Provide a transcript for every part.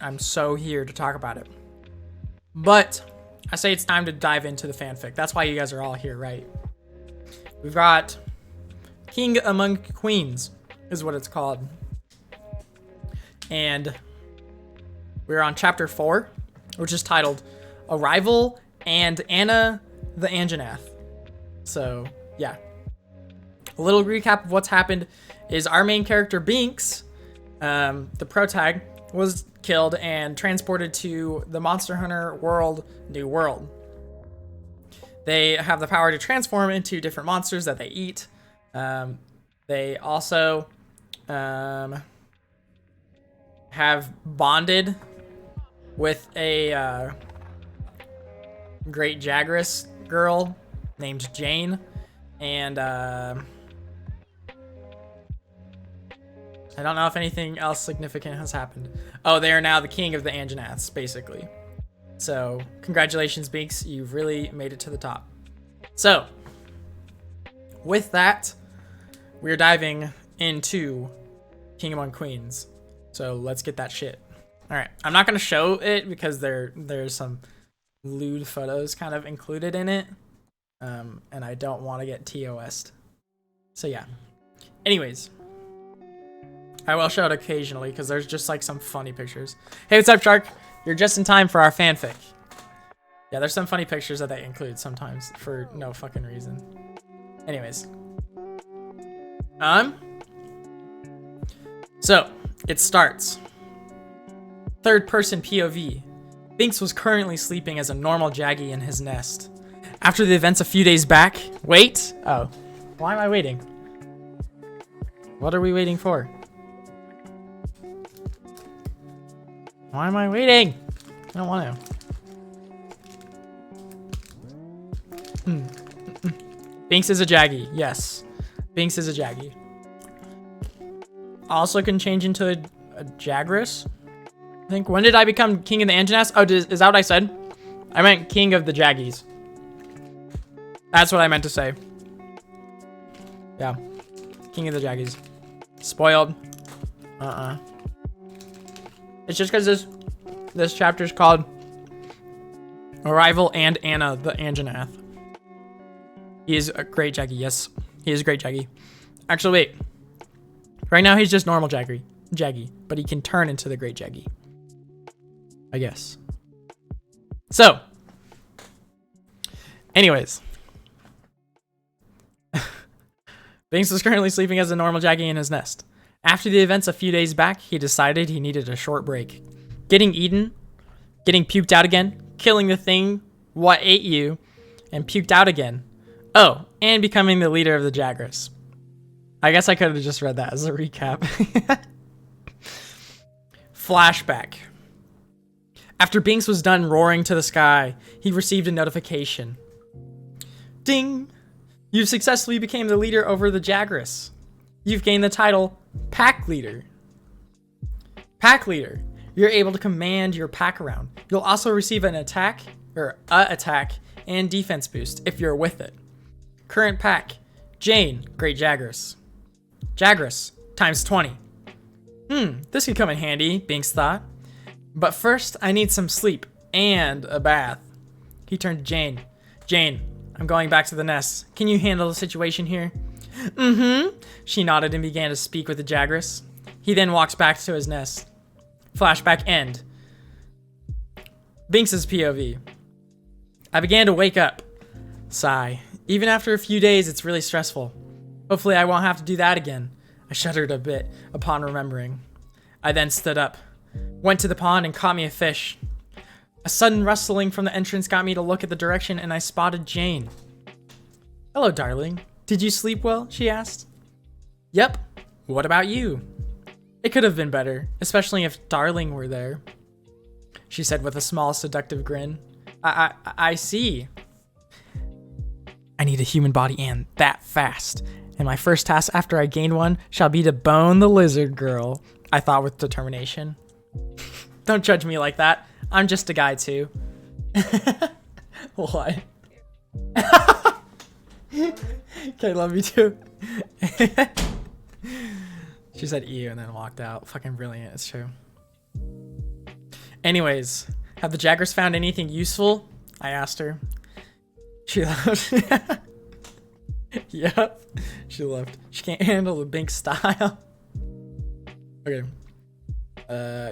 I'm so here to talk about it. But I say it's time to dive into the fanfic. That's why you guys are all here, right? We've got King Among Queens is what it's called. And we're on chapter 4, which is titled Arrival and Anna the Anjanath. So, yeah. A little recap of what's happened is our main character, Binks, the protag, was killed and transported to the Monster Hunter world, New World. They have the power to transform into different monsters that they eat. They also have bonded with a great Jagras girl named Jane, and I don't know if anything else significant has happened. Oh, they are now the king of the Anjanaths, basically. So, congratulations, Binks. You've really made it to the top. So, with that, we're diving into King Among Queens. So, let's get that shit. Alright, I'm not going to show it because there's some lewd photos kind of included in it. And I don't want to get TOS'd. So, yeah. Anyways. I will show it occasionally because there's just like some funny pictures. Hey, what's up, Shark? You're just in time for our fanfic. Yeah, there's some funny pictures that they include sometimes for no fucking reason. Anyways. So, it starts. Third person POV. Binks was currently sleeping as a normal Jaggy in his nest. After the events a few days back... Wait! Oh. Why am I waiting? What are we waiting for? Why am I waiting? I don't want to. Binks is a Jaggy. Yes. Binks is a Jaggy. Also can change into a Jagras. I think. When did I become king of the Anjanaths? Oh, is that what I said? I meant king of the Jaggies. That's what I meant to say. Yeah. King of the Jaggies. Spoiled. It's just because this chapter is called Arrival and Anna the Anjanath. He is a great Jaggy. Yes, he is a great Jaggy. Actually, wait. Right now he's just normal Jaggy, but he can turn into the great Jaggy. I guess. So, anyways. Binks was currently sleeping as a normal Jaggy in his nest. After the events a few days back, he decided he needed a short break. Getting eaten, getting puked out again, killing the thing what ate you, and puked out again. Oh, and becoming the leader of the Jagras. I guess I could have just read that as a recap. Flashback. After Binks was done roaring to the sky, he received a notification. Ding! You've successfully became the leader over the Jagras. You've gained the title Pack Leader. Pack Leader. You're able to command your pack around. You'll also receive an attack and defense boost if you're with it. Current pack. Jane, Great Jagras. Jagras, times 20. This could come in handy, Binks thought. But first, I need some sleep and a bath. He turned to Jane. Jane, I'm going back to the nest. Can you handle the situation here? She nodded and began to speak with the Jagras. He then walked back to his nest. Flashback end. Binks' POV. I began to wake up. Sigh. Even after a few days, it's really stressful. Hopefully I won't have to do that again. I shuddered a bit upon remembering. I then stood up, went to the pond and caught me a fish. A sudden rustling from the entrance got me to look at the direction and I spotted Jane. Hello, darling. Did you sleep well? She asked. Yep. What about you? It could have been better, especially if Darling were there, she said with a small seductive grin. I see. I need a human body and that fast. And my first task after I gain one shall be to bone the lizard girl, I thought with determination. Don't judge me like that. I'm just a guy too. What? Okay, love you too. She said ew and then walked out. Fucking brilliant, it's true. Anyways, have the Jaggers found anything useful? I asked her. She left. Yep. She left. She can't handle the Bink style. Okay.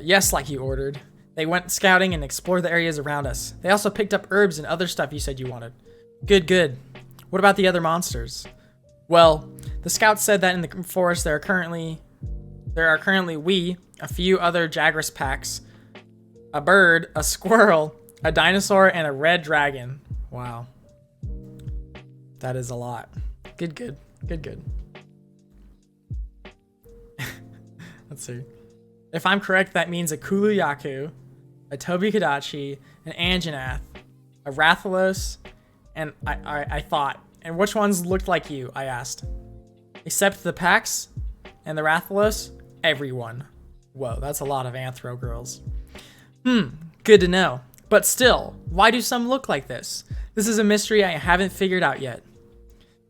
Yes, like you ordered. They went scouting and explored the areas around us. They also picked up herbs and other stuff you said you wanted. Good, good. What about the other monsters? Well, the scouts said that in the forest there are currently a few other Jagras packs, a bird, a squirrel, a dinosaur, and a red dragon. Wow. That is a lot. Good, good. Good, good. Let's see. If I'm correct, that means a Kuluyaku, a Tobi-Kadachi, an Anjanath, a Rathalos, and I thought. And which ones looked like you? I asked. Except the Pax and the Rathalos? Everyone. Whoa, that's a lot of Anthro girls. Good to know. But still, why do some look like this? This is a mystery I haven't figured out yet.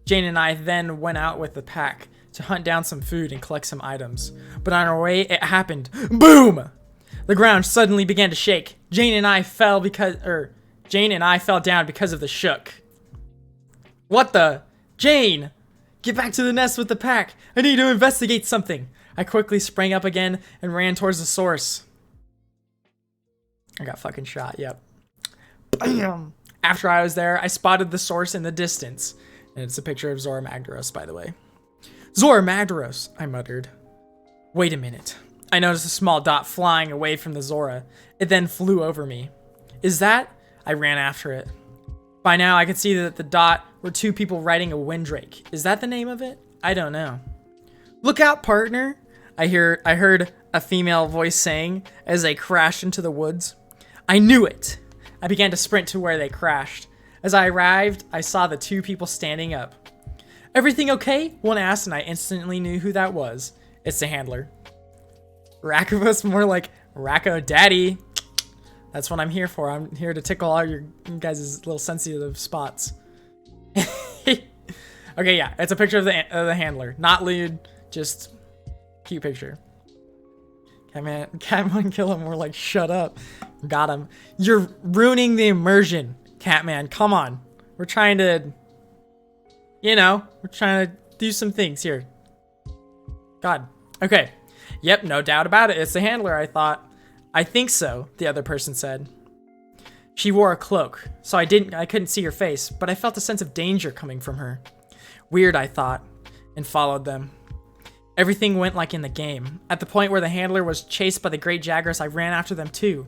Jane and I then went out with the pack to hunt down some food and collect some items. But on our way, it happened. Boom! The ground suddenly began to shake. Jane and I fell down because of the shook. What the? Jane! Get back to the nest with the pack. I need to investigate something. I quickly sprang up again and ran towards the source. I got fucking shot, yep. Bam! After I was there, I spotted the source in the distance. And it's a picture of Zora Magdaros, by the way. Zora Magdaros, I muttered. Wait a minute. I noticed a small dot flying away from the Zora. It then flew over me. Is that? I ran after it. By now, I could see that the dot were two people riding a windrake. Is that the name of it? I don't know. Look out, partner! I heard a female voice saying as they crashed into the woods. I knew it! I began to sprint to where they crashed. As I arrived, I saw the two people standing up. Everything okay? One asked, and I instantly knew who that was. It's the handler. Rakavos, more like Racco Daddy. That's what I'm here for. I'm here to tickle all your guys' little sensitive spots. Okay, yeah, it's a picture of the handler. Not lewd, just cute picture. Catman, kill him. We're like, shut up. Got him. You're ruining the immersion, Catman. Come on. We're trying to, we're trying to do some things here. God. Okay. Yep, no doubt about it. It's the handler, I thought. I think so, the other person said. She wore a cloak, so I couldn't see her face, but I felt a sense of danger coming from her. Weird, I thought, and followed them. Everything went like in the game. At the point where the handler was chased by the great Jagras, I ran after them too.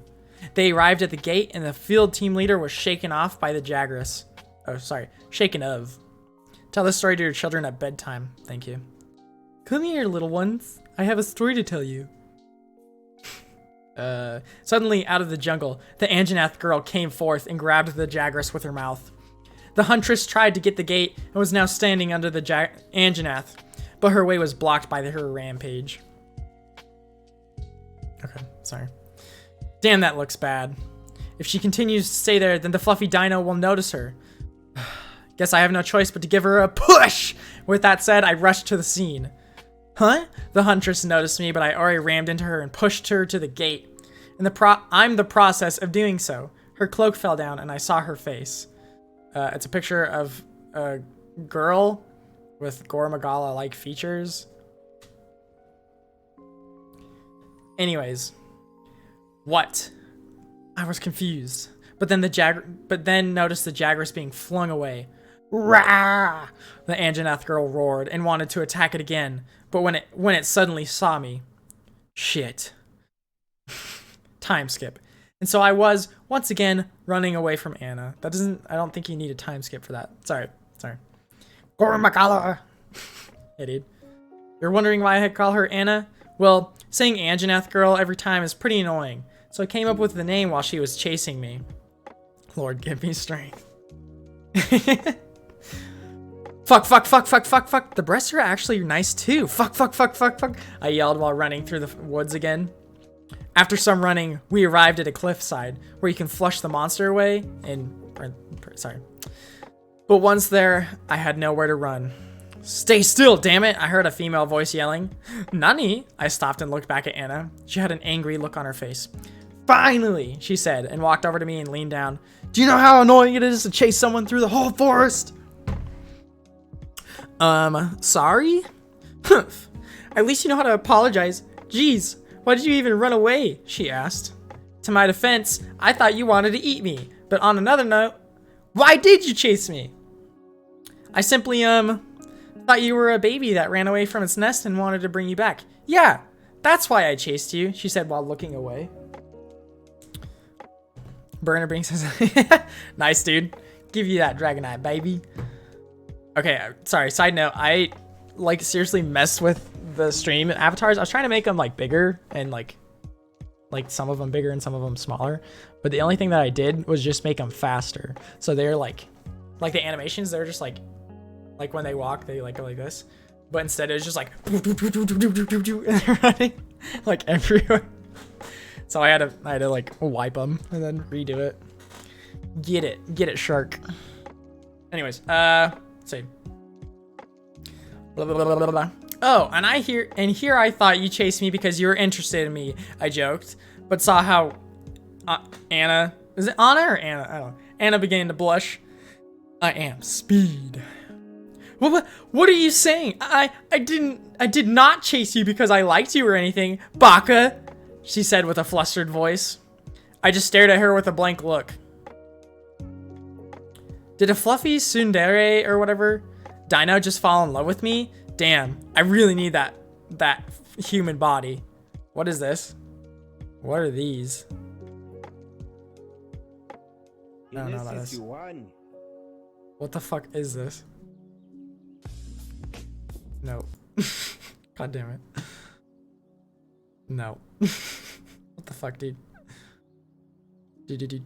They arrived at the gate, and the field team leader was shaken off by the Jagras. Oh, sorry, shaken of. Tell this story to your children at bedtime. Thank you. Come here, little ones. I have a story to tell you. Suddenly, out of the jungle, the Anjanath girl came forth and grabbed the Jagras with her mouth. The huntress tried to get the gate and was now standing under the Anjanath, but her way was blocked by her rampage. Okay, sorry. Damn, that looks bad. If she continues to stay there, then the fluffy dino will notice her. Guess I have no choice but to give her a push! With that said, I rushed to the scene. Huh? The huntress noticed me, but I already rammed into her and pushed her to the gate. I'm the process of doing so. Her cloak fell down, and I saw her face. It's a picture of a girl with Gore Magala-like features. Anyways. What? I was confused. But then noticed the Jagras being flung away. Rah! The Anjanath girl roared and wanted to attack it again, but when it suddenly saw me. Shit. Time skip. And so I was, once again, running away from Anna. I don't think you need a time skip for that. Sorry. Gormakala! Hey, dude. You're wondering why I call her Anna? Well, saying Anjanath girl every time is pretty annoying, so I came up with the name while she was chasing me. Lord, give me strength. Fuck. The breasts are actually nice too. Fuck. I yelled while running through the woods again. After some running, we arrived at a cliffside where you can flush the monster away But once there, I had nowhere to run. Stay still, damn it! I heard a female voice yelling. Nani? I stopped and looked back at Anna. She had an angry look on her face. Finally, she said, and walked over to me and leaned down. Do you know how annoying it is to chase someone through the whole forest? Sorry? Humph. At least you know how to apologize. Jeez, why did you even run away? She asked. To my defense, I thought you wanted to eat me. But on another note, why did you chase me? I simply, thought you were a baby that ran away from its nest and wanted to bring you back. Yeah, that's why I chased you, she said while looking away. Burner Bing says, nice, dude. Give you that Dragonite, baby. Okay, sorry, side note. I, like, seriously messed with the stream avatars. I was trying to make them, like, bigger and, like some of them bigger and some of them smaller. But the only thing that I did was just make them faster. So they're, like the animations, they're just, like when they walk, they, like, go like this. But instead, it was just, like, and they're running, like, everywhere. So I had to like wipe them and then redo it. Get it, shark. Anyways, let's see. Blah, blah, blah, blah, blah. Oh, and here I thought you chased me because you were interested in me. I joked, but saw how Anna, is it Anna or Anna? I don't know. Anna began to blush. I am speed. What are you saying? I did not chase you because I liked you or anything, Baka. She said with a flustered voice. I just stared at her with a blank look. Did a fluffy tsundere or whatever dino just fall in love with me? Damn, I really need that human body. What is this? What are these? I don't know about this. What the fuck is this? No. God damn it. No. What the fuck, dude? Tsundere.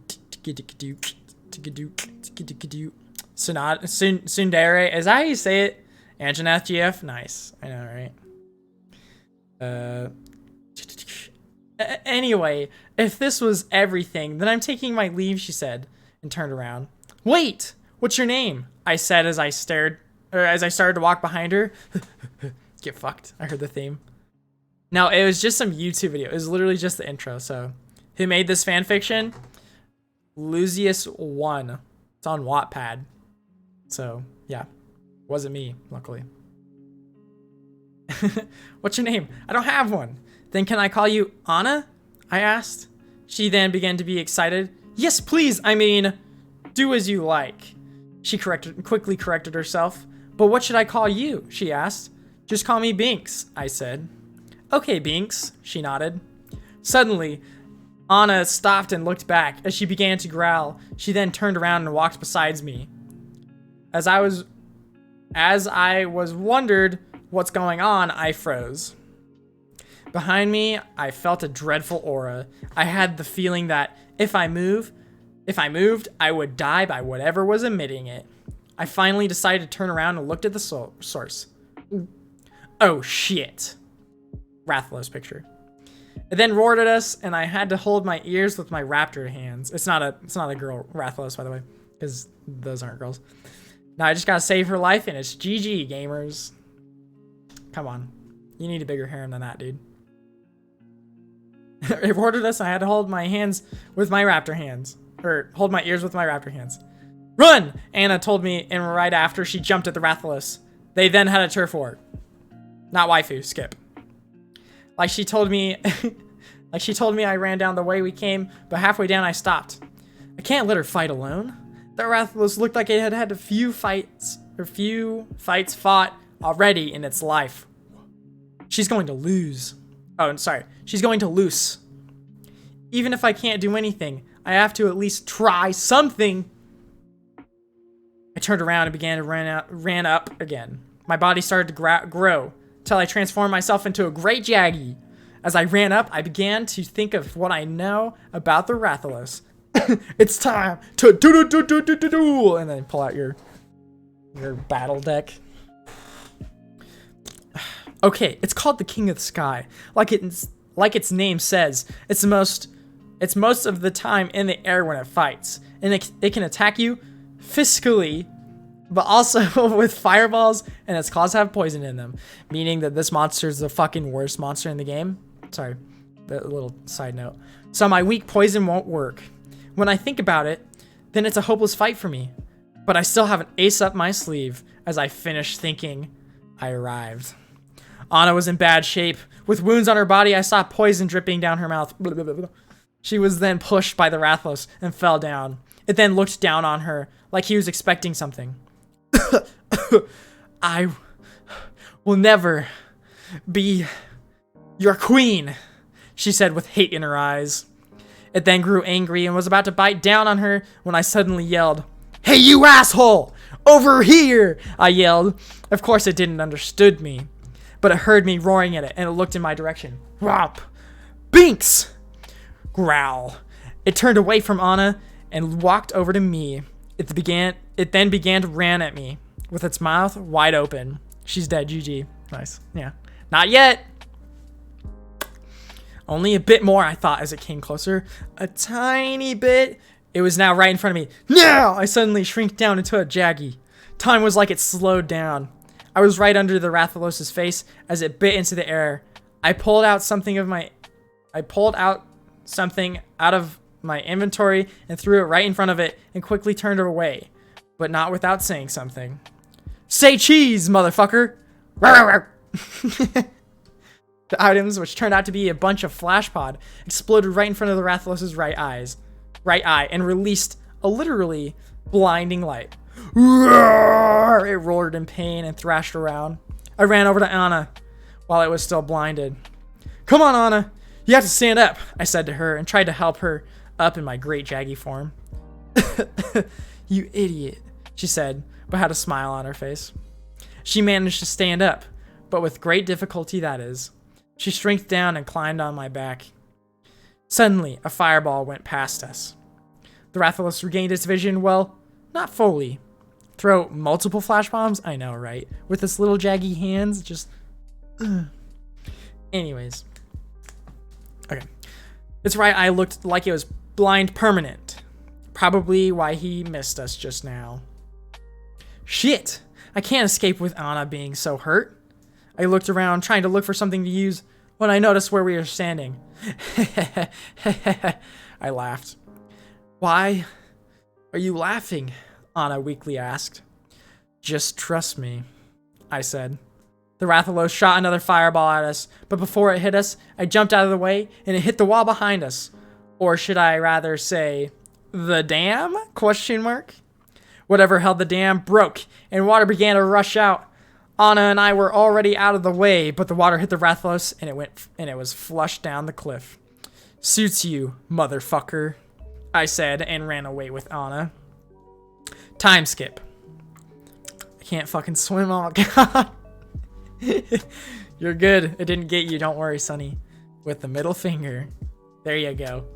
Is that how you say it? Anjanath GF? Nice. I know, right? Anyway, if this was everything, then I'm taking my leave, she said, and turned around. Wait! What's your name? I said as I started to walk behind her. Get fucked. I heard the theme. No, it was just some YouTube video. It was literally just the intro. So, who made this fanfiction? Lucius1. It's on Wattpad. So, yeah. Wasn't me, luckily. What's your name? I don't have one. Then can I call you Anna? I asked. She then began to be excited. Yes, please. I mean, do as you like. She quickly corrected herself. But what should I call you? She asked. Just call me Binks, I said. Okay, Binks, she nodded. Suddenly, Anna stopped and looked back. As she began to growl, she then turned around and walked beside me. As I was wondered what's going on, I froze. Behind me, I felt a dreadful aura. I had the feeling that if I moved, I would die by whatever was emitting it. I finally decided to turn around and looked at the source. Oh shit. Rathalos picture. It then roared at us, and I had to hold my ears with my raptor hands. It's not a girl, Rathalos, by the way, because those aren't girls. Now I just gotta save her life, and it's GG, gamers. Come on. You need a bigger harem than that, dude. It roared at us, and I had to hold my hands with my raptor hands. Or hold my ears with my raptor hands. Run! Anna told me, and right after she jumped at the Rathalos. They then had a turf war. Not waifu, skip. Like she told me I ran down the way we came, but halfway down I stopped. I can't let her fight alone. The Rathalos looked like it had had a few fights fought already in its life. She's going to lose. Oh, I'm sorry. She's going to lose. Even if I can't do anything, I have to at least try something. I turned around and began to ran up again. My body started to grow till I transformed myself into a great Jaggy. As I ran up, I began to think of what I know about the Rathalos. It's time to do, and then pull out your battle deck. Okay, it's called the King of the Sky. Like its name says, it's most of the time in the air when it fights, and it can attack you physically, but also with fireballs, and its claws have poison in them, meaning that this monster is the fucking worst monster in the game. Sorry, that little side note. So my weak poison won't work. When I think about it, then it's a hopeless fight for me. But I still have an ace up my sleeve. As I finished thinking, I arrived. Anna was in bad shape. With wounds on her body, I saw poison dripping down her mouth. She was then pushed by the Rathalos and fell down. It then looked down on her, like he was expecting something. I will never be your queen, she said with hate in her eyes. It then grew angry and was about to bite down on her when I suddenly yelled, "Hey, you asshole! Over here!" I yelled. Of course it didn't understood me, but it heard me roaring at it and it looked in my direction. Whop! Binks! Growl. It turned away from Anna and walked over to me. It then began to run at me with its mouth wide open. She's dead, GG. Nice. Yeah. Not yet! Only a bit more, I thought as it came closer. A tiny bit. It was now right in front of me. Now! I suddenly shrinked down into a jaggy. Time was like it slowed down. I was right under the Rathalos' face as it bit into the air. I pulled out something out of my inventory and threw it right in front of it and quickly turned it away, but not without saying something. Say cheese, motherfucker! The items, which turned out to be a bunch of flash pod, exploded right in front of the Rathalos' right eye and released a literally blinding light. It roared in pain and thrashed around. I ran over to Anna while it was still blinded. Come on, Anna. You have to stand up, I said to her and tried to help her up in my great jaggy form. You idiot, she said, but had a smile on her face. She managed to stand up, but with great difficulty, that is. She shrinked down and climbed on my back. Suddenly, a fireball went past us. The Rathalos regained its vision, well, not fully. Throw multiple flash bombs? I know, right? With its little jaggy hands, just... Anyways. Okay. Its right eye looked like it was blind permanent. Probably why he missed us just now. Shit! I can't escape with Anna being so hurt. I looked around, trying to look for something to use, when I noticed where we were standing. I laughed. Why are you laughing? Anna weakly asked. Just trust me, I said. The Rathalos shot another fireball at us, but before it hit us, I jumped out of the way, and it hit the wall behind us. Or should I rather say, the dam? Question mark. Whatever held the dam broke, and water began to rush out. Anna and I were already out of the way, but the water hit the Rathalos, and it was flushed down the cliff. Suits you, motherfucker, I said, and ran away with Anna. Time skip. I can't fucking swim, oh my god. You're good. It didn't get you, don't worry, Sonny. With the middle finger. There you go.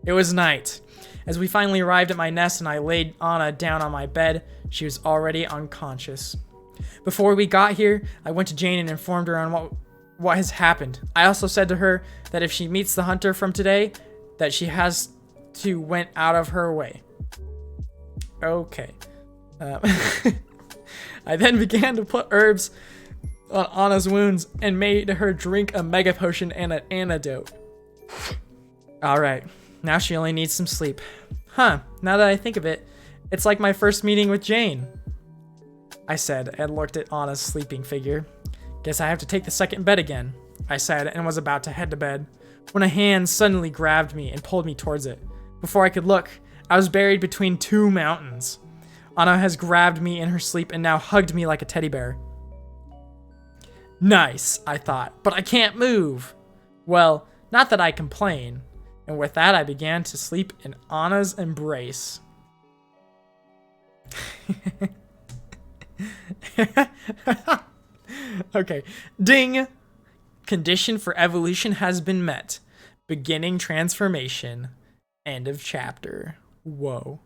It was night. As we finally arrived at my nest and I laid Anna down on my bed, she was already unconscious. Before we got here, I went to Jane and informed her on what has happened. I also said to her that if she meets the hunter from today, that she has to went out of her way. Okay. I then began to put herbs on Anna's wounds and made her drink a mega potion and an antidote. Alright, now she only needs some sleep. Huh, now that I think of it, it's like my first meeting with Jane, I said and looked at Anna's sleeping figure. Guess I have to take the second bed again, I said and was about to head to bed, when a hand suddenly grabbed me and pulled me towards it. Before I could look, I was buried between two mountains. Anna has grabbed me in her sleep and now hugged me like a teddy bear. Nice, I thought, but I can't move. Well, not that I complain. And with that, I began to sleep in Anna's embrace. Okay. Ding! Condition for evolution has been met. Beginning transformation. End of chapter. Whoa.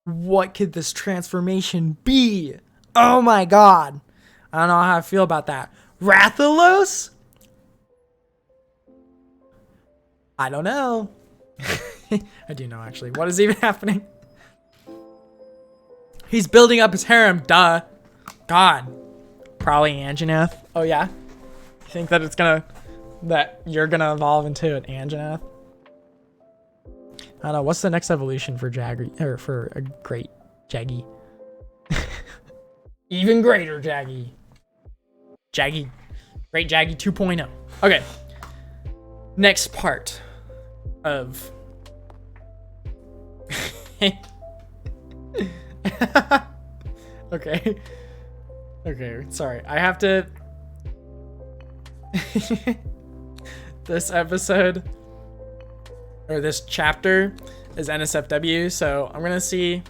What could this transformation be? Oh my god. I don't know how I feel about that. Rathalos? I don't know. I do know, actually. What is even happening? He's building up his harem, duh. God. Probably Anjanath. Oh, yeah? You think that it's gonna that you're gonna evolve into an Anjanath. I don't know. What's the next evolution for Jaggy or for a great Jaggy? Even greater Jaggy. Jaggy. Great Jaggy 2.0. Okay. Next part of... Okay. Okay, sorry. I have to... This episode, or this chapter, is NSFW, so I'm gonna see...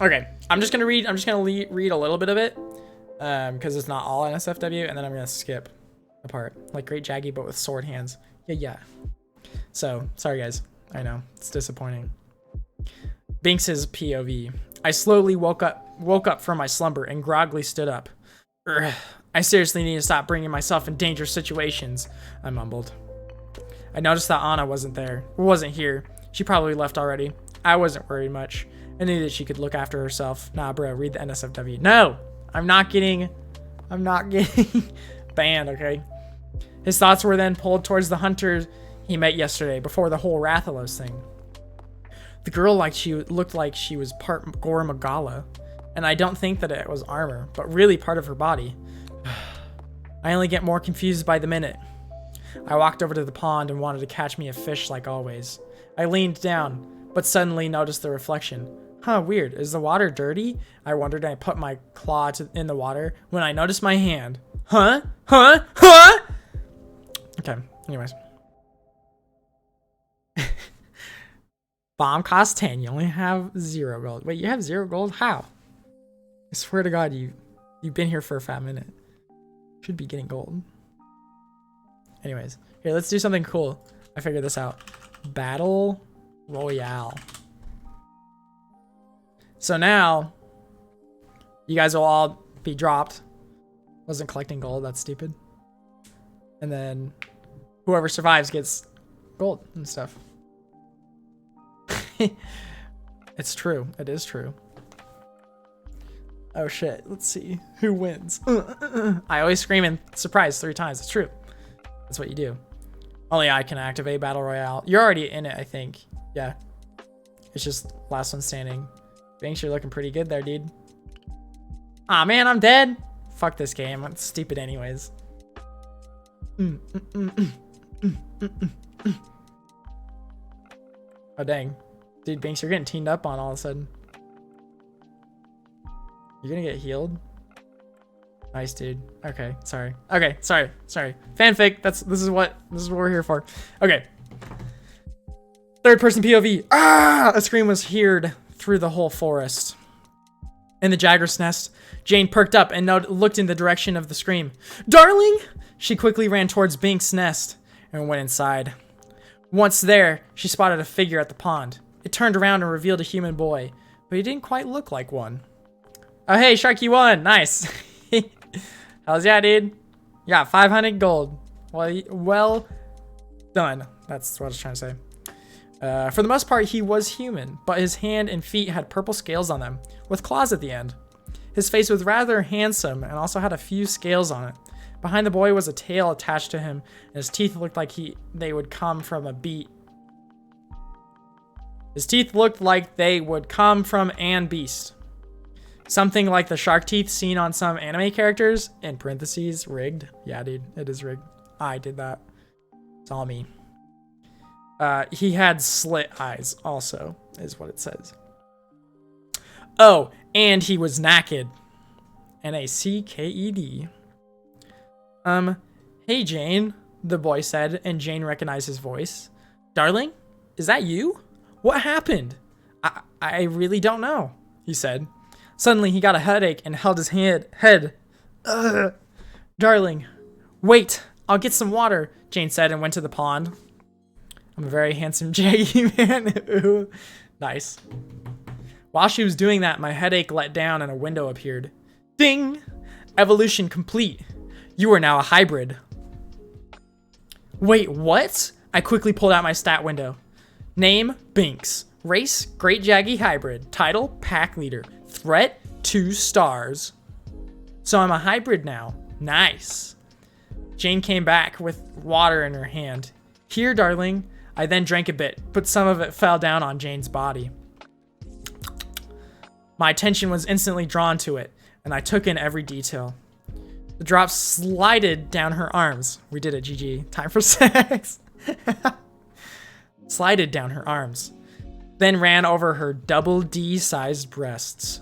Okay, I'm just gonna read a little bit of it, because it's not all NSFW, and then I'm gonna skip a part, like Great Jaggy, but with sword hands. Yeah. So, sorry guys. I know, it's disappointing. Binks's POV. I slowly woke up from my slumber and groggily stood up. I seriously need to stop bringing myself in dangerous situations, I mumbled. I noticed that Anna wasn't here. She probably left already. I wasn't worried much. I knew that she could look after herself. Nah, bro, read the NSFW. No! I'm not getting banned, okay? His thoughts were then pulled towards the hunter he met yesterday before the whole Rathalos thing. The girl looked like she was part Gore Magala, and I don't think that it was armor, but really part of her body. I only get more confused by the minute. I walked over to the pond and wanted to catch me a fish like always. I leaned down, but suddenly noticed the reflection. Huh, weird. Is the water dirty? I wondered, and I put my claw in the water when I noticed my hand. Huh? Okay, anyways. Bomb costs 10. You only have 0 gold. Wait, you have 0 gold? How? I swear to God, you've been here for a fat minute. Should be getting gold. Anyways, here, let's do something cool. I figured this out. Battle Royale. So now, you guys will all be dropped. Wasn't collecting gold, that's stupid. And then, whoever survives gets gold and stuff. It's true. It is true. Oh shit. Let's see. Who wins? I always scream and surprise 3 times. It's true. That's what you do. Only I can activate Battle Royale. You're already in it, I think. Yeah. It's just last one standing. Banks, you're looking pretty good there, dude. Aw, man, I'm dead. Fuck this game. It's stupid anyways. Oh, dang. Dude, Banks, you're getting teamed up on all of a sudden. You're gonna get healed? Nice, dude. Okay, sorry. Okay, sorry. Fanfic, this is what we're here for. Okay. Third person POV. Ah! A scream was heard through the whole forest. In the Jagras nest, Jane perked up and looked in the direction of the scream. Darling! She quickly ran towards Bink's nest and went inside. Once there, she spotted a figure at the pond. It turned around and revealed a human boy, but he didn't quite look like one. Oh, hey, Sharky won. Nice. How's yeah, dude? You got 500 gold. Well done. That's what I was trying to say. For the most part, he was human, but his hand and feet had purple scales on them, with claws at the end. His face was rather handsome and also had a few scales on it. Behind the boy was a tail attached to him, and his teeth looked like they would come from a beat. His teeth looked like they would come from an beast. Something like the shark teeth seen on some anime characters, in parentheses, rigged. Yeah, dude, it is rigged. I did that. It's all me. He had slit eyes also, is what it says. Oh, and he was naked. N-A-C-K-E-D. Hey Jane, the boy said, and Jane recognized his voice. Darling, is that you? What happened? I really don't know, he said. Suddenly, he got a headache and held his head. Ugh. Darling, wait, I'll get some water, Jane said and went to the pond. I'm a very handsome Jaggy man. Ooh. Nice. While she was doing that, my headache let down and a window appeared. Ding! Evolution complete. You are now a hybrid. Wait, what? I quickly pulled out my stat window. Name, Binks. Race, Great Jaggy Hybrid. Title, Pack Leader. Threat, 2 stars. So I'm a hybrid now. Nice. Jane came back with water in her hand. Here, darling. I then drank a bit, but some of it fell down on Jane's body. My attention was instantly drawn to it, and I took in every detail. The drops slided down her arms. We did it, GG. Time for sex. Slided down her arms. Then ran over her double D-sized breasts,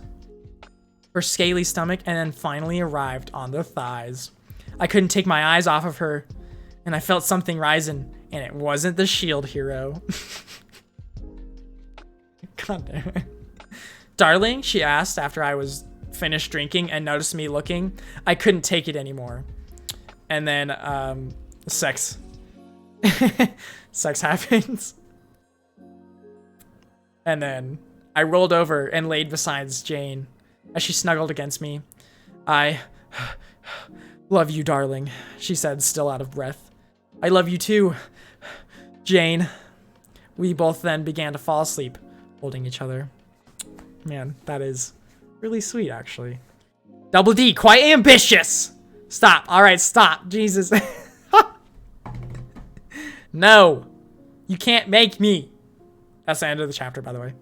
her scaly stomach, and then finally arrived on the thighs. I couldn't take my eyes off of her, and I felt something rising, and it wasn't the shield hero. God damn it. Darling, she asked after I was finished drinking and noticed me looking. I couldn't take it anymore. And then, sex. Sex happens. And then I rolled over and laid beside Jane as she snuggled against me. I love you, darling, she said, still out of breath. I love you too, Jane. We both then began to fall asleep, holding each other. Man, that is really sweet, actually. Double D, quite ambitious. Stop. All right, stop. Jesus. No, you can't make me. That's the end of the chapter, by the way.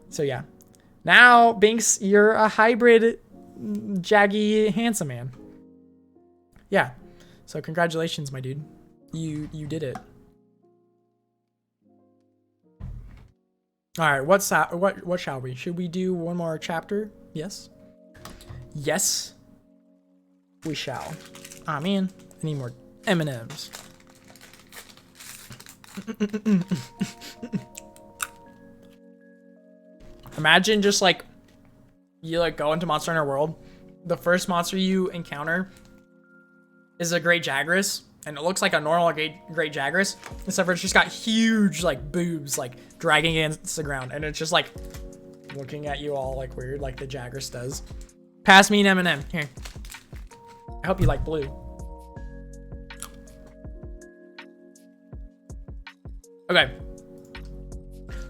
So yeah. Now, Binks, you're a hybrid jaggy handsome man. Yeah. So congratulations, my dude. You did it. All right, what shall we? Should we do one more chapter? Yes. Yes. We shall. Ah, man. I need more M&Ms. Imagine just like you like go into Monster Hunter World. The first monster you encounter is a Great Jagras, and it looks like a normal Great Jagras, except for it's just got huge like boobs like dragging against the ground, and it's just like looking at you all like weird, like the Jagras does. Pass me an M&M. Here. I hope you like blue. Okay.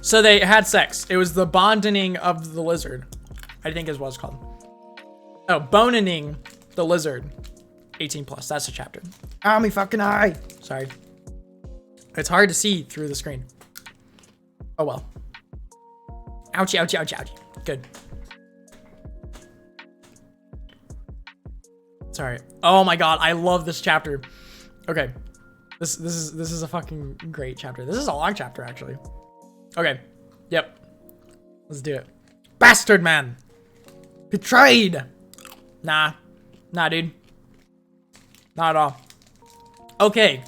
So they had sex. It was the bondening of the lizard, I think is what it's called. Oh, bonening the lizard. 18 plus. That's the chapter. Ow, me fucking eye. Sorry. It's hard to see through the screen. Oh well. Ouchie, ouchie, ouchie, ouchie. Good. Sorry. Oh my god, I love this chapter. Okay. This is a fucking great chapter. This is a long chapter, actually. Okay. Yep. Let's do it. Bastard man. Betrayed. Nah. Nah, dude. Not at all. Okay.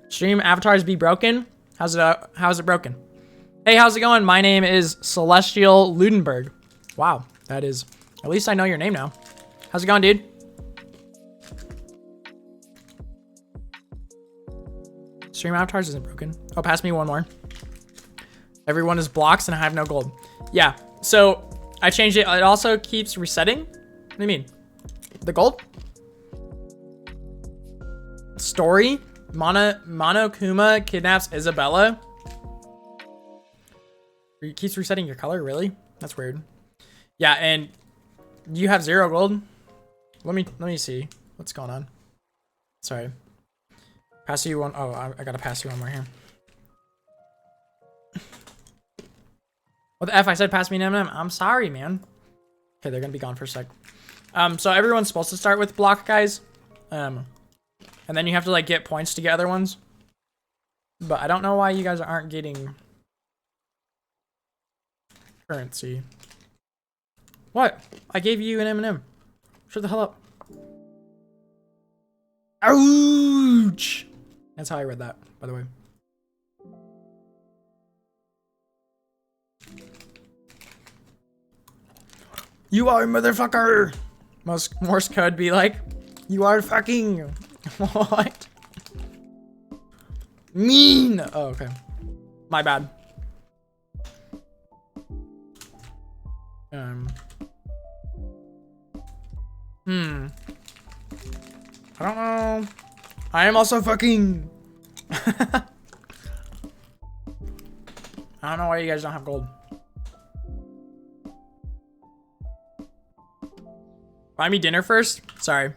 Stream avatars be broken? How's it broken? Hey, how's it going? My name is Celestial Ludenberg. Wow, that is... At least I know your name now. How's it going, dude? Stream avatars isn't broken. Oh, pass me one more. Everyone is blocks and I have no gold. Yeah, so I changed it. It also keeps resetting. What do you mean? The gold? Story? Monokuma kidnaps Isabella. It keeps resetting your color, really? That's weird. Yeah, and you have 0 gold. Let me see what's going on. Sorry. Pass you one. Oh, I gotta pass you one more here. What the F? I said pass me an M&M. I'm sorry, man. Okay, they're gonna be gone for a sec. So everyone's supposed to start with block, guys. And then you have to like get points to get other ones. But I don't know why you guys aren't getting currency. What? I gave you an M&M. Shut the hell up. Ouch! That's how I read that, by the way. You are a motherfucker! Morse code be like, you are fucking... What? Mean! Oh, okay. My bad. I don't know. I am also fucking... I don't know why you guys don't have gold. Buy me dinner first? Sorry.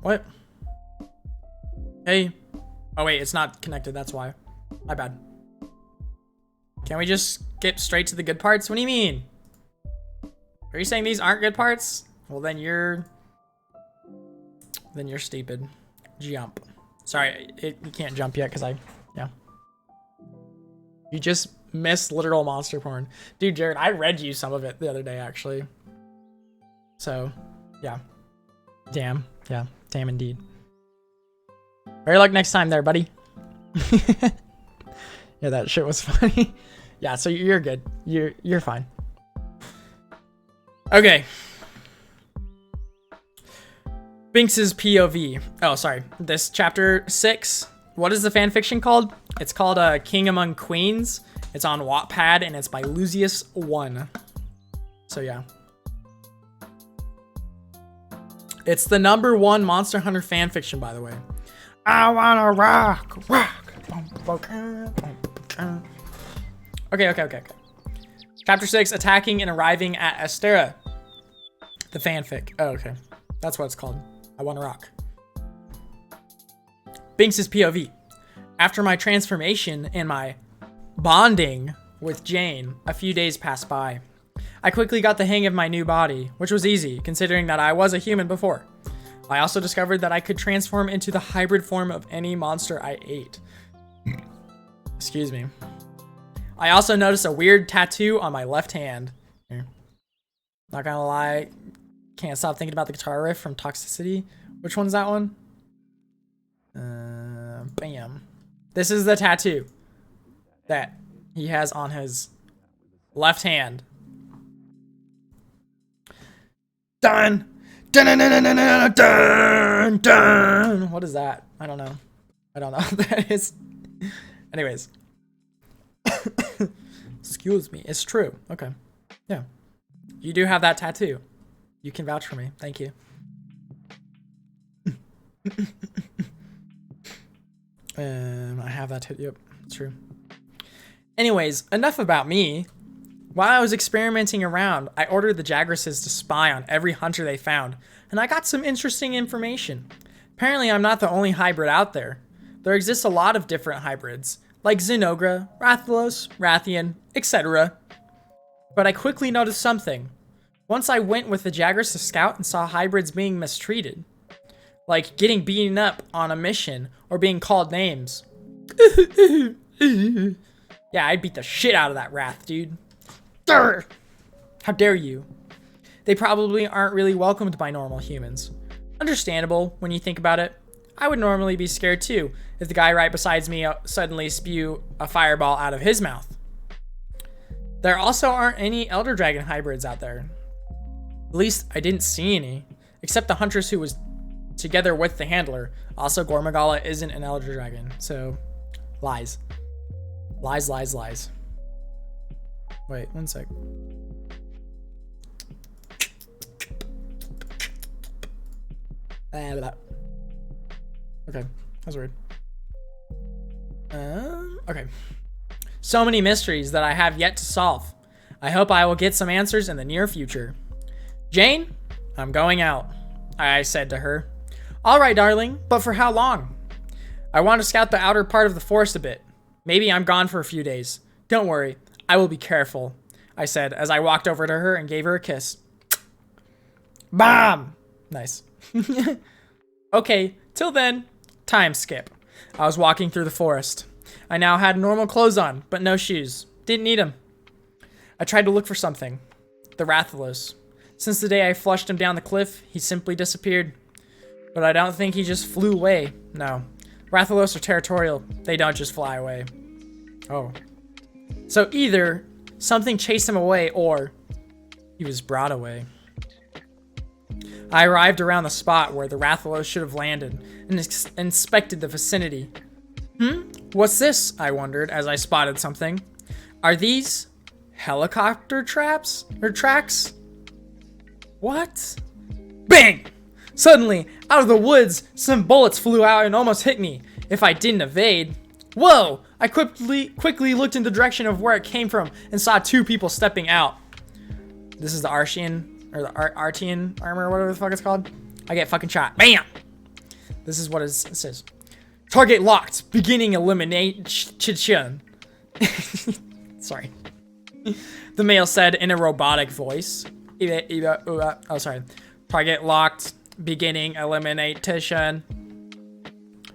What? Hey. Oh wait, it's not connected, that's why. My bad. Can we just get straight to the good parts? What do you mean? Are you saying these aren't good parts? Well, then you're stupid. Jump. Sorry, you can't jump yet because yeah. You just missed literal monster porn. Dude, Jared, I read you some of it the other day, actually. So, yeah. Damn. Yeah, damn indeed. Better luck next time there, buddy. Yeah, that shit was funny. Yeah, so you're good. You're fine. Okay. Binks's POV. Oh, sorry. This chapter 6. What is the fanfiction called? It's called King Among Queens. It's on Wattpad and it's by Lucius1. So yeah. It's the #1 Monster Hunter fanfiction, by the way. I wanna rock. Okay. Chapter 6, attacking and arriving at Astera. The fanfic. Oh, okay. That's what it's called. I wanna rock. Binks's POV. After my transformation and my bonding with Jane, a few days passed by. I quickly got the hang of my new body, which was easy, considering that I was a human before. I also discovered that I could transform into the hybrid form of any monster I ate. Excuse me. I also noticed a weird tattoo on my left hand. Here. Not gonna lie, can't stop thinking about the guitar riff from Toxicity. Which one's that one? Bam. This is the tattoo that he has on his left hand. Dun! Dun, dun, dun, dun, dun, dun, dun. What is that? I don't know. I don't know what that is. Anyways. Excuse me. It's true. Okay. Yeah. You do have that tattoo. You can vouch for me. Thank you. I have that tattoo. Yep. It's true. Anyways, enough about me. While I was experimenting around, I ordered the Jagresses to spy on every hunter they found, and I got some interesting information. Apparently, I'm not the only hybrid out there. There exists a lot of different hybrids, like Zynogra, Rathalos, Rathian, etc. But I quickly noticed something. Once I went with the Jagress to scout and saw hybrids being mistreated, like getting beaten up on a mission or being called names. Yeah, I'd beat the shit out of that Wrath, dude. Durr! How dare you? They probably aren't really welcomed by normal humans. Understandable when you think about it. I would normally be scared too if the guy right beside me suddenly spew a fireball out of his mouth. There also aren't any Elder Dragon hybrids out there. At least I didn't see any, except the huntress who was together with the handler. Also, Gormagala isn't an Elder Dragon, so lies. Lies, lies, lies. Wait, one sec. Okay, that's weird. Okay. So many mysteries that I have yet to solve. I hope I will get some answers in the near future. Jane, I'm going out, I said to her. All right, darling, but for how long? I want to scout the outer part of the forest a bit. Maybe I'm gone for a few days. Don't worry, I will be careful, I said as I walked over to her and gave her a kiss. Bam! Nice. Okay, till then, time skip. I was walking through the forest. I now had normal clothes on, but no shoes. Didn't need them. I tried to look for something. The Rathalos. Since the day I flushed him down the cliff, he simply disappeared. But I don't think he just flew away. No. Rathalos are territorial. They don't just fly away. Oh. So either something chased him away or he was brought away. I arrived around the spot where the Rathalos should have landed and inspected the vicinity. What's this? I wondered as I spotted something. Are these helicopter traps or tracks? What? Bang! Suddenly, out of the woods, some bullets flew out and almost hit me. if I didn't evade. Whoa! I quickly looked in the direction of where it came from and saw 2 people stepping out. This is the Artian, or the Artian armor, or whatever the fuck it's called. I get fucking shot. Bam! This is what it says. Target locked. Beginning elimination. Sorry. The male said in a robotic voice. Oh, sorry. Target locked. Beginning elimination.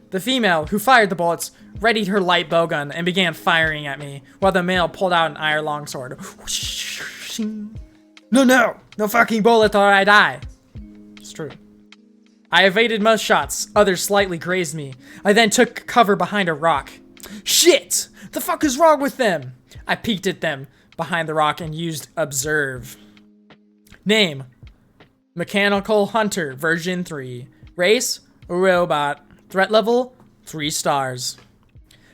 The female, who fired the bullets, readied her light bowgun and began firing at me, while the male pulled out an iron longsword. No fucking bullet or I die. It's true. I evaded most shots, others slightly grazed me. I then took cover behind a rock. Shit! The fuck is wrong with them? I peeked at them behind the rock and used observe. Name: Mechanical Hunter version 3. Race: robot. Threat level: 3 stars.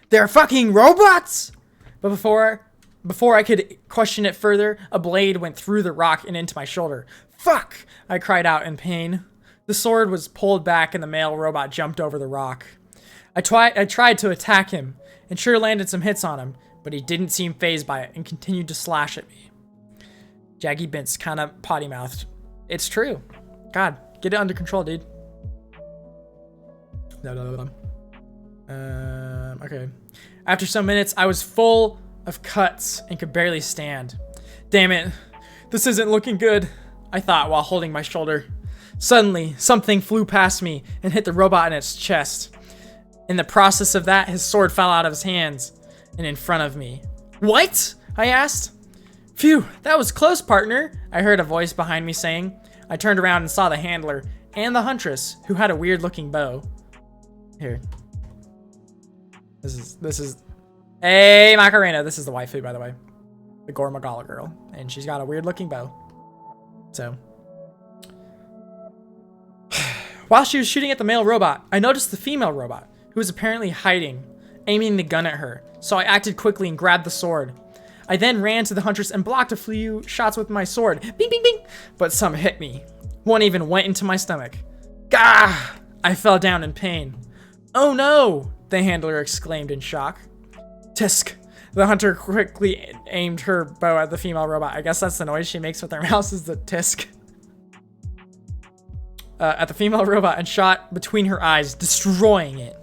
They're fucking robots! But before I could question it further, a blade went through the rock and into my shoulder. Fuck! I cried out in pain. The sword was pulled back and the male robot jumped over the rock. I tried to attack him and sure landed some hits on him, but he didn't seem fazed by it and continued to slash at me. Jaggy Bintz kind of potty-mouthed. It's true. God, get it under control, dude. Okay. After some minutes, I was full of cuts and could barely stand. Damn it. This isn't looking good, I thought while holding my shoulder. Suddenly, something flew past me and hit the robot in its chest. In the process of that, his sword fell out of his hands and in front of me. What? I asked. Phew, that was close, partner, I heard a voice behind me saying. I turned around and saw the handler and the huntress, who had a weird-looking bow. Here. This is... Hey, Macarena. This is the waifu, by the way. The Gore Magala girl. And she's got a weird-looking bow. So... While she was shooting at the male robot, I noticed the female robot, who was apparently hiding, aiming the gun at her. So I acted quickly and grabbed the sword. I then ran to the huntress and blocked a few shots with my sword. Bing, bing, bing! But some hit me. One even went into my stomach. Gah! I fell down in pain. Oh no! The handler exclaimed in shock. Tisk! The hunter quickly aimed her bow at the female robot. I guess that's the noise she makes with her mouse, is the tisk. At the female robot and shot between her eyes, destroying it.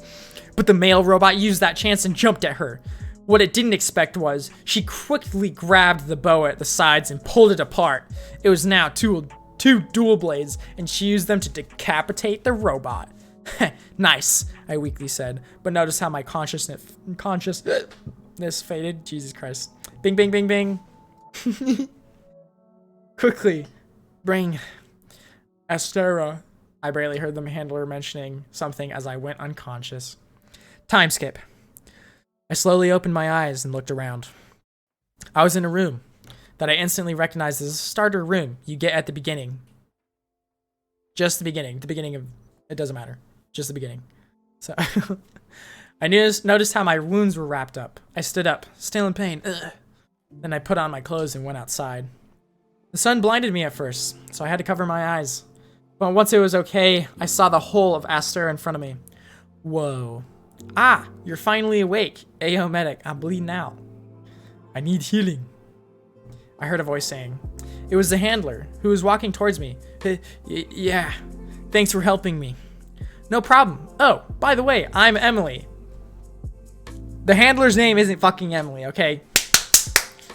But the male robot used that chance and jumped at her. What it didn't expect was, she quickly grabbed the bow at the sides and pulled it apart. It was now two dual blades, and she used them to decapitate the robot. Nice, I weakly said, but notice how my consciousness faded. Jesus Christ. Bing, bing, bing, bing. Quickly, bring Astera. I barely heard the handler mentioning something as I went unconscious. Time skip. I slowly opened my eyes and looked around. I was in a room that I instantly recognized as a starter room you get at the beginning. Just the beginning. The beginning of... It doesn't matter. Just the beginning. So... I noticed how my wounds were wrapped up. I stood up, still in pain. Ugh. Then I put on my clothes and went outside. The sun blinded me at first, so I had to cover my eyes. But once it was okay, I saw the whole of Aster in front of me. Whoa. Ah, you're finally awake. Ayo medic, I'm bleeding out. I need healing. I heard a voice saying. It was the handler, who was walking towards me. Yeah, thanks for helping me. No problem. Oh, by the way, I'm Emily. The handler's name isn't fucking Emily, okay?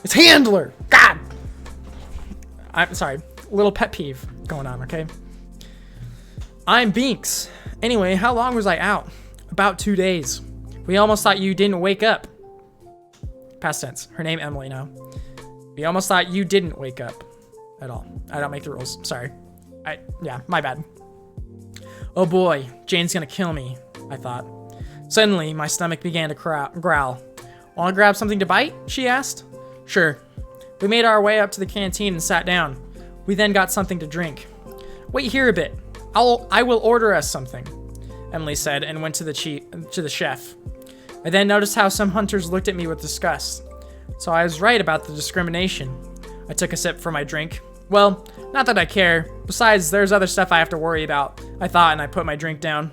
It's Handler! God! I'm sorry. Little pet peeve going on, okay? I'm Binks. Anyway, how long was I out? About 2 days. We almost thought you didn't wake up. Past tense. Her name Emily now. We almost thought you didn't wake up. At all. I don't make the rules. Sorry. Yeah, my bad. Oh boy, Jane's gonna kill me, I thought. Suddenly, my stomach began to growl. Want to grab something to bite? She asked. Sure. We made our way up to the canteen and sat down. We then got something to drink. Wait here a bit. I will order us something, Emily said and went to the chef. I then noticed how some hunters looked at me with disgust. So I was right about the discrimination. I took a sip from my drink. Well, not that I care. Besides, there's other stuff I have to worry about, I thought, and I put my drink down.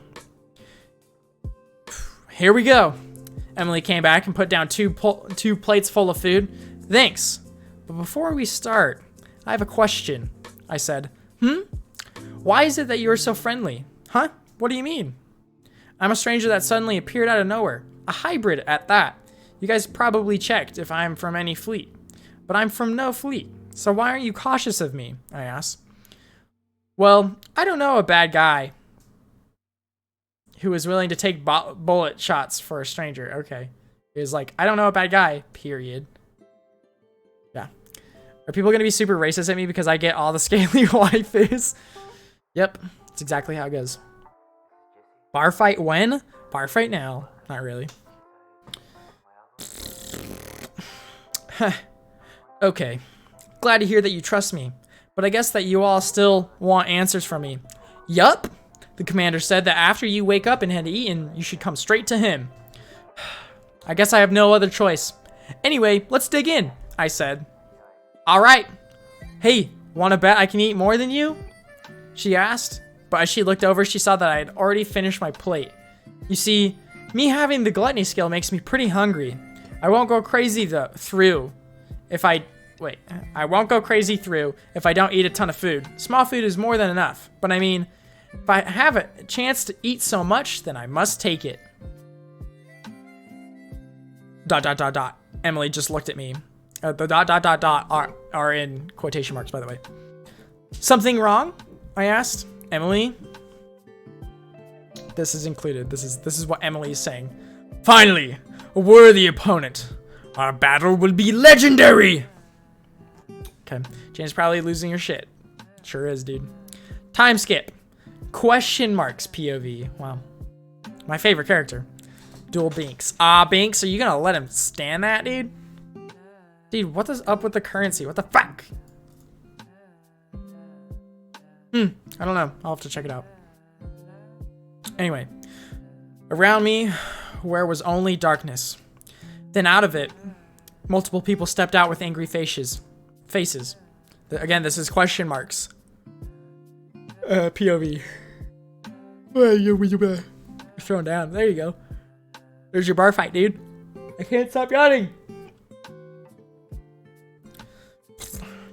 here we go. Emily came back and put down two plates full of food. Thanks. But before we start, I have a question, I said. Why is it that you are so friendly? Huh? What do you mean? I'm a stranger that suddenly appeared out of nowhere. A hybrid at that. You guys probably checked if I'm from any fleet. But I'm from no fleet. So why aren't you cautious of me? I asked. Well, I don't know a bad guy who is willing to take bullet shots for a stranger. Okay. He was like, I don't know a bad guy, period. Yeah. Are people going to be super racist at me because I get all the scaly waifus? Yep. That's exactly how it goes. Bar fight when? Bar fight now. Not really. Okay. Glad to hear that you trust me. But I guess that you all still want answers from me. Yup. The commander said that after you wake up and had eaten, you should come straight to him. I guess I have no other choice. Anyway, let's dig in, I said. Alright. Hey, wanna bet I can eat more than you? She asked. But as she looked over, she saw that I had already finished my plate. You see, me having the gluttony skill makes me pretty hungry. I won't go crazy through if I don't eat a ton of food. Small food is more than enough. But I mean, if I have a chance to eat so much, then I must take it. ... Emily just looked at me. The ... are in quotation marks, by the way. Something wrong? I asked. Emily? This is included. This is what Emily is saying. Finally, a worthy opponent. Our battle will be legendary. Okay, Jane's probably losing her shit. Sure is, dude. Time skip. Question marks POV. Wow. My favorite character. Dual Binks. Binks, are you gonna let him stand that, dude? Dude, what is up with the currency? What the fuck? I don't know. I'll have to check it out. Anyway. Around me, where was only darkness. Then out of it, multiple people stepped out with angry faces. Again, this is question marks. POV. You're thrown down. There you go. There's your bar fight, dude. I can't stop yawning.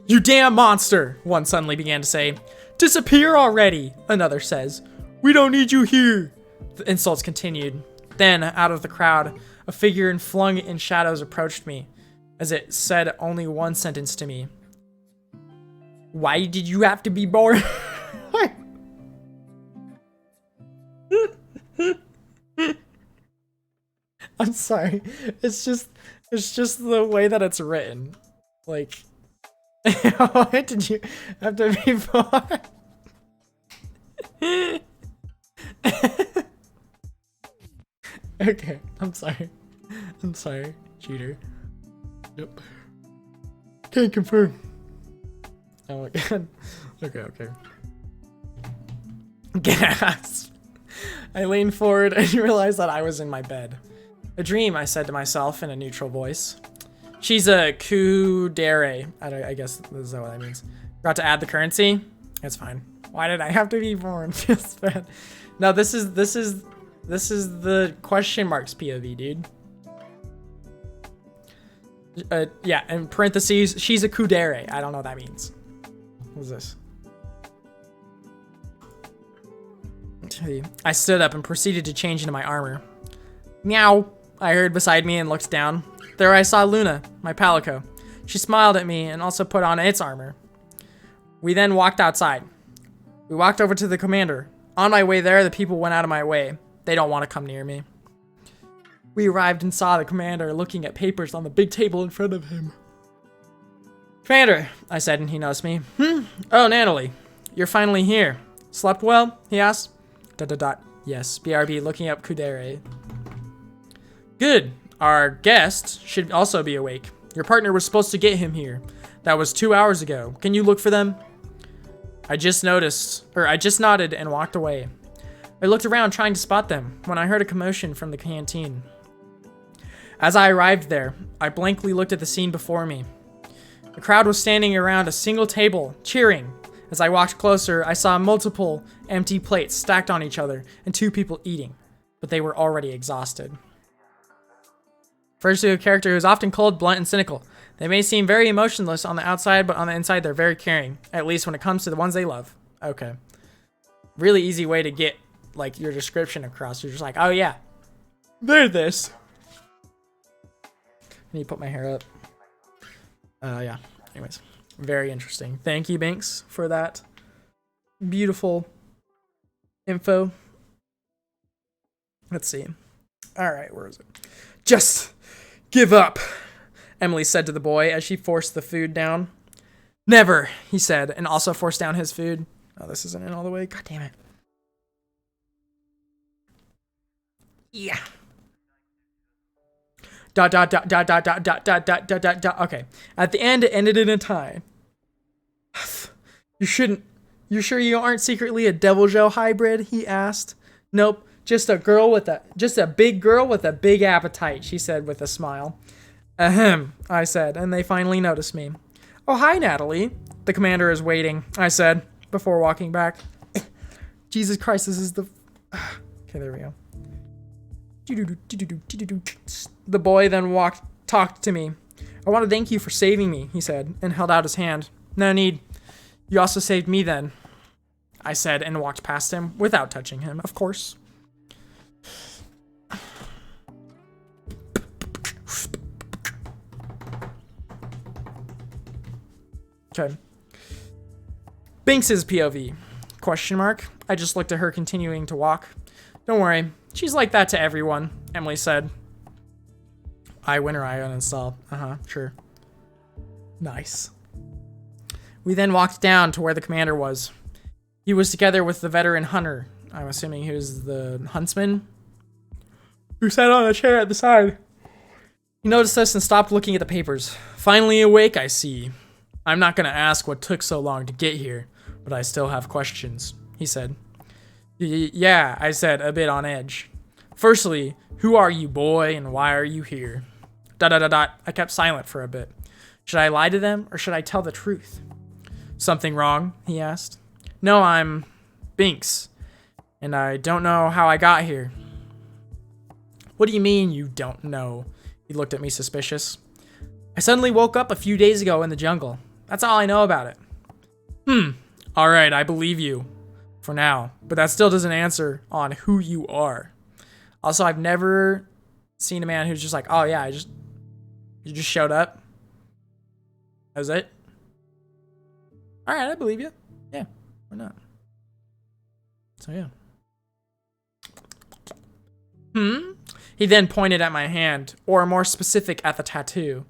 You damn monster, one suddenly began to say. Disappear already, another says. We don't need you here. The insults continued. Then, out of the crowd, a figure flung in shadows approached me, as it said only one sentence to me. Why did you have to be born? I'm sorry. It's just the way that it's written. Like, why did you have to be born? Okay, I'm sorry. I'm sorry, cheater. Yep. Can't confirm. Oh my god. Okay. Gasp. I leaned forward and realized that I was in my bed. A dream, I said to myself in a neutral voice. She's a kudere. I guess this is what that means. Forgot to add the currency. It's fine. Why did I have to be born? Just bad. No, this is the question marks POV, dude. Yeah, in parentheses, she's a kudere. I don't know what that means. What is this? I stood up and proceeded to change into my armor. Meow, I heard beside me and looked down. There I saw Luna, my palico. She smiled at me and also put on its armor. We then walked outside. We walked over to the commander. On my way there, the people went out of my way. They don't want to come near me. We arrived and saw the commander looking at papers on the big table in front of him. Commander, I said, and he noticed me. Oh, Natalie, you're finally here. Slept well? He asked. ... Yes, BRB looking up Kudere. Good. Our guest should also be awake. Your partner was supposed to get him here. That was 2 hours ago. Can you look for them? I just nodded and walked away. I looked around trying to spot them when I heard a commotion from the canteen. As I arrived there, I blankly looked at the scene before me. The crowd was standing around a single table, cheering. As I walked closer, I saw multiple empty plates stacked on each other and two people eating. but they were already exhausted. Refers to a character who is often cold, blunt, and cynical. They may seem very emotionless on the outside, but on the inside they're very caring, at least when it comes to the ones they love. Okay. Really easy way to get like your description across. You're just like, oh yeah, they're this. I need to put my hair up. Yeah. Anyways, very interesting. Thank you, Banks, for that beautiful info. Let's see. All right, where is it? Just give up, Emily said to the boy as she forced the food down. Never, he said, and also forced down his food. Oh, this isn't in all the way. God damn it. Yeah. Dot, dot, dot, dot, dot, dot, dot, dot, dot, dot, dot, dot. Okay. At the end, it ended in a tie. You shouldn't. You sure you aren't secretly a Devil Joe hybrid? He asked. Nope. Just a big girl with a big appetite, she said with a smile. Ahem, I said, and they finally noticed me. Oh, hi, Natalie. The commander is waiting, I said, before walking back. Jesus Christ, this is the... Okay, there we go. The boy then talked to me. I want to thank you for saving me, he said, and held out his hand. No need. You also saved me then, I said, and walked past him, without touching him, of course. Okay. Binks's POV. Question mark. I just looked at her continuing to walk. Don't worry. She's like that to everyone, Emily said. I win or I uninstall. Sure. Nice. We then walked down to where the commander was. He was together with the veteran hunter. I'm assuming he was the huntsman, who sat on a chair at the side. He noticed us and stopped looking at the papers. Finally awake, I see. I'm not going to ask what took so long to get here, but I still have questions, he said. Yeah, I said, a bit on edge. Firstly, who are you, boy, and why are you here? ... I kept silent for a bit. Should I lie to them, or should I tell the truth? Something wrong? He asked. No, I'm Binks, and I don't know how I got here. What do you mean you don't know? He looked at me suspicious. I suddenly woke up a few days ago in the jungle. That's all I know about it. All right, I believe you. For now. But that still doesn't answer on who you are. Also, I've never seen a man who's just like, oh yeah, you just showed up. That was it? All right, I believe you. Yeah, why not? So yeah. He then pointed at my hand, or more specific, at the tattoo.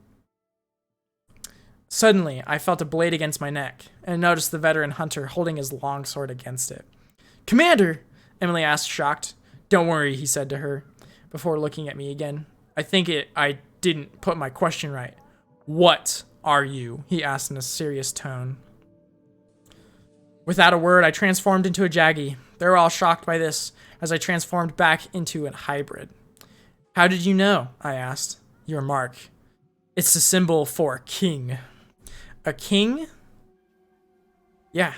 Suddenly, I felt a blade against my neck, and noticed the veteran hunter holding his longsword against it. Commander! Emily asked, shocked. Don't worry, he said to her, before looking at me again. I didn't put my question right. What are you? He asked in a serious tone. Without a word, I transformed into a Jaggy. They were all shocked by this, as I transformed back into a hybrid. How did you know? I asked. Your mark. It's the symbol for a king. A king? Yeah,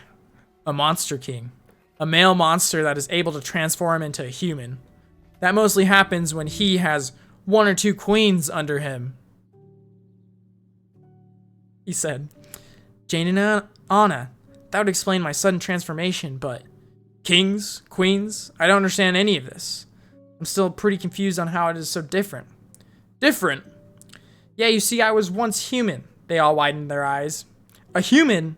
a monster king. A male monster that is able to transform into a human. That mostly happens when he has 1 or 2 queens under him. He said, Jane and Anna. That would explain my sudden transformation, but kings, queens, I don't understand any of this. I'm still pretty confused on how it is so different. Different? Yeah, you see, I was once human. They all widened their eyes. A human?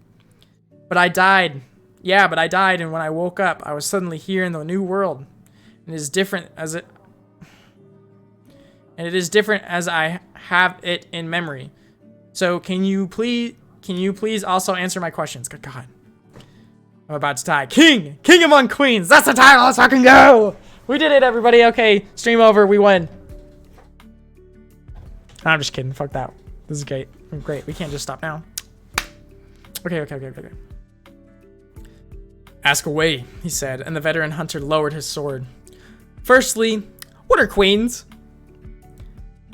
But I died. Yeah, but I died, and when I woke up, I was suddenly here in the new world. And it is different as I have it in memory. So can you please also answer my questions? Good God. I'm about to die. King among queens. That's the title. Let's fucking go. We did it, everybody. Okay, stream over. We win. I'm just kidding. Fuck that. This is great. Great. We can't just stop now. Okay. Ask away, he said, and the veteran hunter lowered his sword. Firstly, what are queens?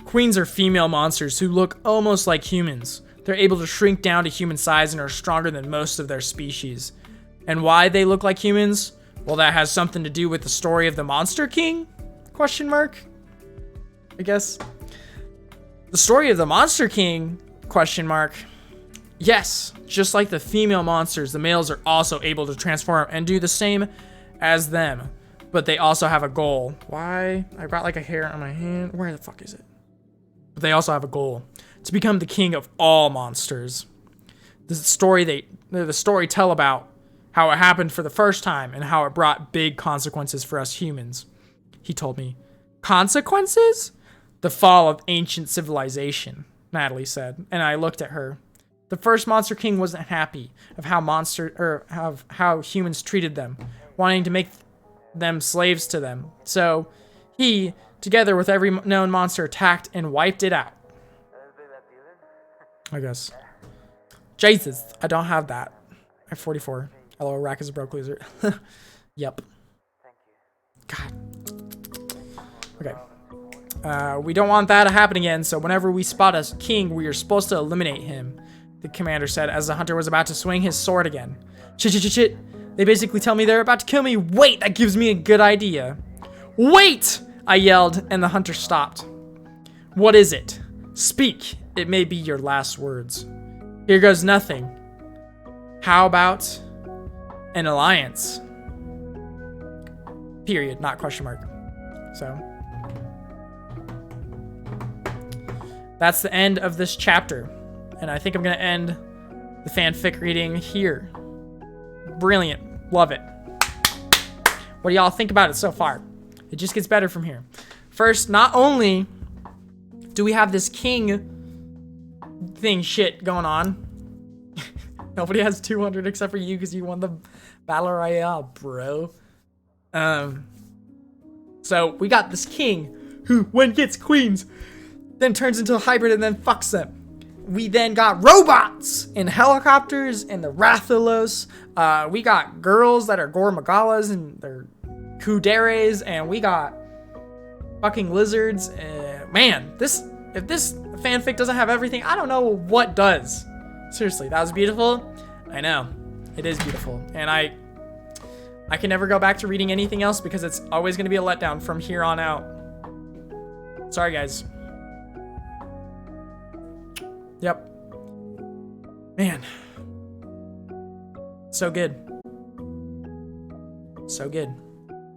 Queens are female monsters who look almost like humans. They're able to shrink down to human size and are stronger than most of their species. And why they look like humans? Well, that has something to do with the story of the Monster King? Question mark? I guess. The story of the Monster King? Question mark. Yes, just like the female monsters, the males are also able to transform and do the same as them. But they also have a goal. Why? I got like a hair on my hand. Where the fuck is it? But they also have a goal. To become the king of all monsters. The story tell about how it happened for the first time and how it brought big consequences for us humans. He told me. Consequences? The fall of ancient civilization, Natalie said, and I looked at her. The first Monster King wasn't happy of how humans treated them, wanting to make them slaves to them. So he, together with every known monster, attacked and wiped it out. I guess. Jesus, I don't have that. I have 44. Hello, Rack is a broke loser. Yep. God. Okay. We don't want that to happen again, so whenever we spot a king, we are supposed to eliminate him, the commander said as the hunter was about to swing his sword again. Chit. They basically tell me they're about to kill me. Wait, that gives me a good idea. Wait! I yelled, and the hunter stopped. What is it? Speak. It may be your last words. Here goes nothing. How about an alliance? Period, not question mark. So that's the end of this chapter. And I think I'm going to end the fanfic reading here. Brilliant. Love it. What do y'all think about it so far? It just gets better from here. First, not only do we have this king thing shit going on. Nobody has 200 except for you because you won the Battle Royale, bro. So we got this king who, when gets queens, then turns into a hybrid and then fucks them. We then got robots and helicopters and the Rathalos. We got girls that are Gormagalas and they're Kuderes, and we got fucking lizards. Man, if this fanfic doesn't have everything, I don't know what does. Seriously, that was beautiful. I know, it is beautiful, and I can never go back to reading anything else because it's always going to be a letdown from here on out. Sorry, guys. Yep. Man. So good. So good.